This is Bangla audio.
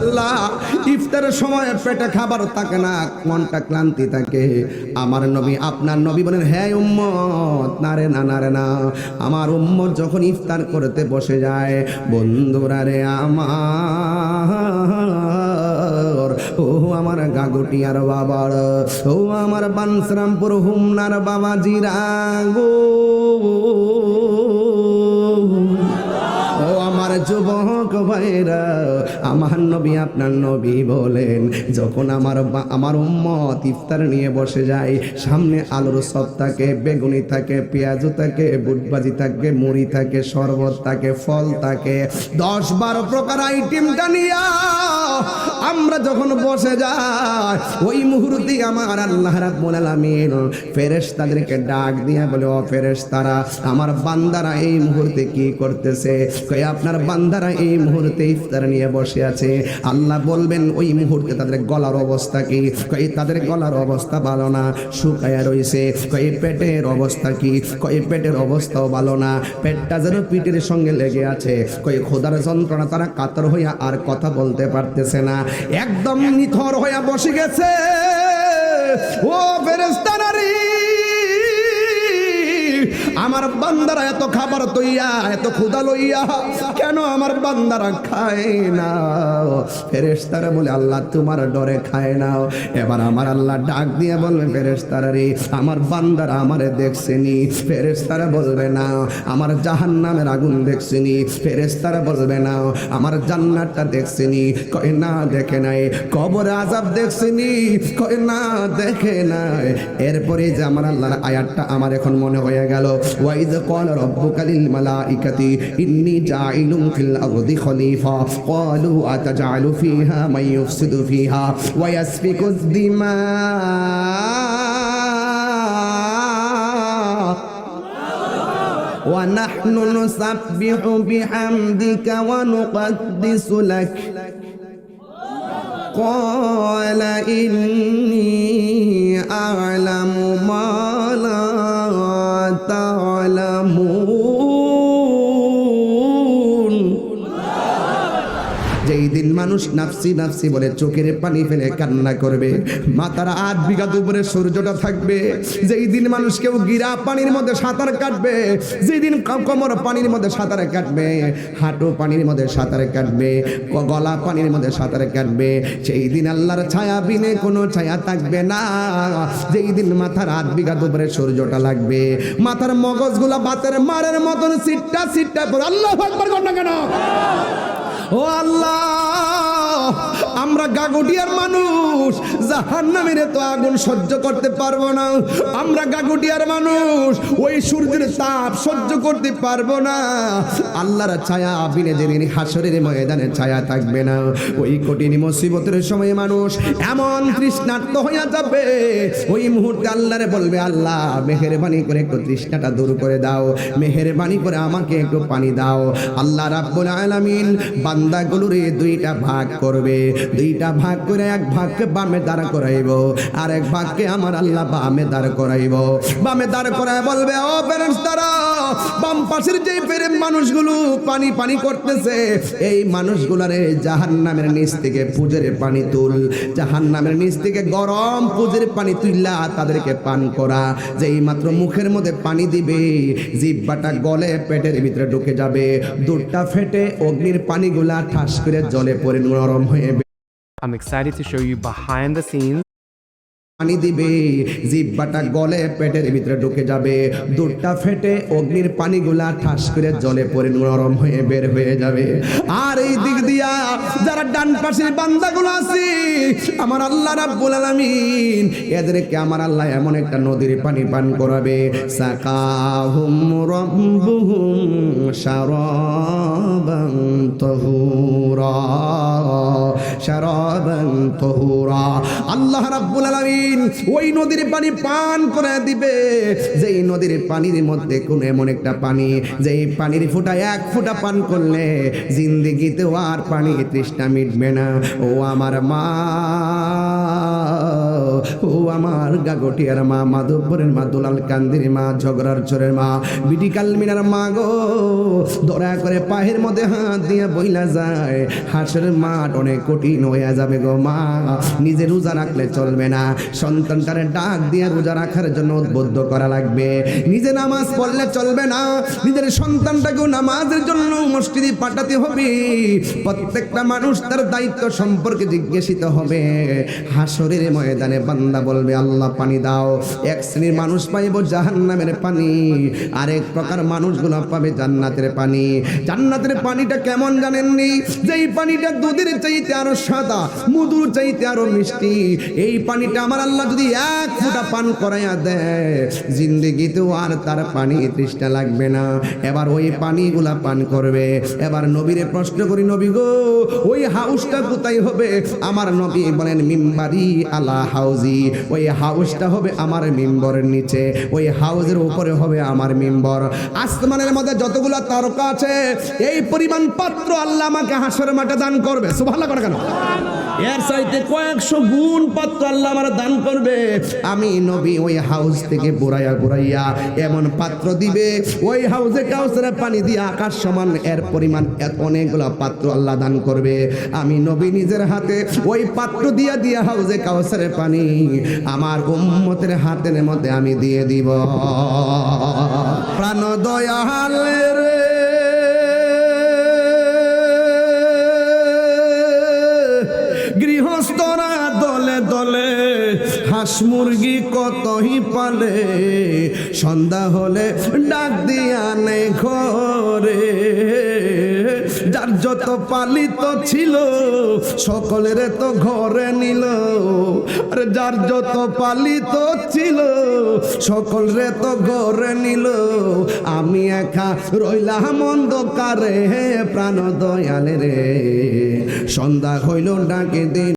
আল্লাহ ইফতারের সময় পেটে খাবার থাকে না, মনটা ক্লান্তি থাকে। আমার নবী আপনার নবী বলেন, হ্যাঁ উম্মত, না রে না, না রে না, আমার উম্মত যখন ইফতার করতে বসে যায়, বন্ধুরা রে আমার, ও আমার গাগুটিয়ার বাবার, ও আমার বানশ্রামপুর হুমনার বাবাজিরা গো, ও আমার যুবক ভাইরা, আমার নবী আপনার নবী বলেন, যখন আমার উম্মত ইফতার নিয়ে বসে যায়, সামনে আলুর চপ থাকে, বেগুনি থাকে, পেঁয়াজ থাকে, বুটবাজি থাকে, মুড়ি থাকে, শরবত থাকে, ফল থাকে, 10-12 প্রকার আইটেমটা নিয়ে আমরা যখন বসে যাই, ওই মুহূর্তে আমার আল্লাহ রাব্বুল আলামিন ফেরেশতাদেরকে ডাক দিয়ে বলে, ও ফেরেশতারা, আমার বান্দারা এই মুহূর্তে কি করতেছে? কই আপনার বান্দারা এই মুহূর্তে ইফতার নিয়ে বসে আছে। আল্লাহ বলবেন, ওই মুহূর্তে তাদের গলার অবস্থা কি? কই তাদের গলার অবস্থা ভালো না, শুকায়া রইছে। কই পেটের অবস্থা কি? কই পেটের অবস্থাও ভালো না, পেটটা যেন পিঠের সঙ্গে লেগে আছে। কই খোদার যন্ত্রণা, তারা কাতর হইয়া আর কথা বলতে পারতেছে না, একদম নিথর হইয়া বসে গেছে। ও ফেরেশতারা রে, আমার বান্দারা এত খাবার তৈয়া, এত ক্ষুধা লইয়া কেন আমার বান্দারা খায় না? ফেরেশতারা বলে, আল্লাহ তোমার ডরে খায় না। এবার আমার আল্লাহ ডাক দিয়ে বলবে, ফেরেশতারা রে, আমার বান্দারা আমারে দেখছেনি? ফেরেশতারা বলবে না। আমার জাহান্নামের আগুন দেখছেনি? ফেরেশতারা বলবে না। আমার জান্নাতটা দেখছেনি? কয় না, দেখে নাই। কবর আযাব দেখছেনি? কয় না, দেখে নাই। এরপরে যে আমার আল্লাহর আয়াতটা আমার এখন মনে হয়ে গেল, وَإِذْ قَالَ رَبُّكَ لِلْمَلَائِكَةِ إِنِّي جَاعِلٌ فِي الْأَرْضِ خَلِيفَةً قَالُوا أَتَجْعَلُ فِيهَا مَن يُفْسِدُ فِيهَا وَيَسْفِكُ الدِّمَاءَ وَنَحْنُ نُسَبِّحُ بِحَمْدِكَ وَنُقَدِّسُ لَكَ قَالَ إِنِّي أَعْلَمُ مَا لَا تعلمون। যেই দিন মানুষ নাফসি নাফসি বলে চোখের পানি ফেলে কান্না করবে, মাথার 8 বিঘা উপরে সূর্যটা থাকবে, যেই দিন মানুষ কেউ গিরা পানির মধ্যে সাঁতার কাটবে, যেই দিন কোমর পানির মধ্যে সাঁতার কাটবে, হাঁটু পানির মধ্যে সাঁতার কাটবে, গলা পানির মধ্যে সাঁতার কাটবে, সেই দিন আল্লাহর ছায়া বিনে কোনো ছায়া থাকবে না। যেই দিন মাথার 8 বিঘা উপরে সূর্যটা লাগবে, মাথার মগজগুলা বাতের মারের মতন সিটটা সিটটা পড়ে, আল্লাহু আকবার কর না কেন? ও আল্লাহ, আমরা গাগুটিয়ার মানুষ, জাহান্নামের তো আগুন সহ্য করতে পারবো না। আমরা গাগুটিয়ার মানুষ, ওই সূর্যের তাপ সহ্য করতে পারবো না। আল্লাহর ছায়া বিনে যেদিন হাসরের ময়দানে ছায়া থাকবে না, ওই কঠিন মুসিবতের সময় মানুষ এমন তৃষ্ণার্ত হয়ে যাবে, ওই মুহূর্তে আল্লাহরে বলবে, আল্লাহ মেহেরবানি করে একটু তৃষ্ণাটা দূর করে দাও, মেহেরবানি করে আমাকে একটু পানি দাও। আল্লাহ রাব্বুল আলামিন বান্দাগুলোরে 2টা ভাগ করবে, 2টা ভাগ করে এক ভাগকে বামে দাঁড় করাইব, আর এক ভাগকে আমার আল্লাহ বামে দাঁড় করাইব। বামে দাঁড় করায় বলবে, ও ফেরেশতারা, বাম পাশের যে প্রেম মানুষগুলো পানি পানি করতেছে, এই মানুষগুলারে জাহান্নামের নিচ থেকে পুজের পানি তুল, জাহান্নামের নিচ থেকে গরম পুজের পানি তুইলা তাদেরকে পান করা। যেই মাত্র মুখের মধ্যে পানি দিবে, জিহ্বাটা গলে পেটের ভিতরে ঢুকে যাবে, দুধটা ফেটে অগ্নির পানিগুলা ঠাস করে জলে পড়ে নরম হয়ে। I'm excited to show you behind the scenes. পানি দিবে, জিহ্বাটা গলে পেটের ভিতরে ঢুকে যাবে, দুধটা ফেটে অগ্নির পানিগুলা ঠাস করে জলে পড়ে নরম হয়ে বের হয়ে যাবে। আর এই দিক দিয়া যারা ডান পাশের বান্দাগুলো আছে, আমার আল্লাহ রাব্বুল আলামিন এদেরকে আমার আল্লাহ এমন একটা নদীর পানি পান করাবে, সাকাহুম রাব্বুহুম শারাবান তাহুরা, শারাবান তাহুরা। আল্লাহ রাব্বুল আলামিন ওই নদীর পানি পান করে দিবে, যেই নদীর পানির মধ্যে কোন এমন একটা পানি, যেই পানির ফোঁটা এক ফোঁটা পান করলে জিন্দেগিতেও আর পানি তৃষ্ণা মিটবে না। ও আমার মা, ও আমার গাগটিয়ার মা, মাধবপুরের মা, দুলাল কান্দির মা, ঝগড়ার চোরের মা, বিটি কালমিনার মা গো, দয়া করে পায়ের মধ্যে হাত দিয়ে বইলা যায়, হাসের মাঠ অনেক কঠিন হয়ে যাবে গো মা। নিজে রোজা রাখলে চলবে না, সন্তানটারে ডাক দিয়ে রোজা রাখার জন্য উদ্বুদ্ধ করা লাগবে। নিজে নামাজ পড়লে চলবে না, নিজের সন্তানটাকেও নামাজের জন্য মসজিদে পাঠাতে হবে। প্রত্যেকটা মানুষ তার দায়িত্ব সম্পর্কে জিজ্ঞাসিত হবে। হাসরের ময়দানে বান্দা বলবে আল্লাহ পানি দাও। এক শ্রেণীর মানুষ পাইব জাহান্নামের পানি, আরেক প্রকার মানুষগুলো পাবে জান্নাতের পানি। জান্নাতের পানিটা কেমন জানেননি? যেই পানিটা দুধের চাইতে আরো সাদা, মধুর চাইতে আরো মিষ্টি। এই পানিটা আমার আল্লাহ যদি এক ফোঁটা পান করাইয়া দেয়, জিন্দেগিতেও আর তার পানি তৃষ্ণা লাগবে না। এবার ওই পানিগুলা পান করবে। এবার নবীরে প্রশ্ন করি, নবী গো ওই হাউসটা কোথায় হবে? আমার নবী বলেন মিম্বারি আলা হাউজি। ওই হাউসটা হবে আমার মিম্বরের নিচে, ওই হাউজের উপরে হবে আমার মিম্বর। আসমানের মধ্যে যতগুলা তারকা আছে এই পরিমাণ পাত্র আল্লাহ আমাকে হাসরের মাঠে দান করবে। সুবহানাল্লাহ করে কেন? এর চাইতে কয়েকশো গুণ পাত্র আল্লাহ আমার দান করবে। আমি নবী ওই হাউস থেকে বুড়াইয়া বুড়াইয়া এমন পাত্র দিবে, ওই হাউসে কাউসারের পানি দিয়ে আকাশ সমান এর পরিমাণ অনেকগুলা পাত্র আল্লাহ দান করবে। আমি নবী নিজের হাতে ওই পাত্র দিয়া দিয়া হাউসে কাউসারের পানি আমার উম্মতের হাতের মধ্যে আমি দিয়ে দিব। প্রাণ দয়াল রে গৃহস্থরা দলে দলে হাঁস মুরগি কতই পালে, সন্ধ্যা হলে ডাক দিয়া নে ঘরে। যার যত পালিত ছিল সকলের তো ঘরে নিল, আর যার যত পালিত ছিল সকলের তো ঘরে নিল। আমি একা রইলাম অন্ধকারে, প্রাণ দয়ালে রে। সন্ধ্যা হইল ডাকে দিন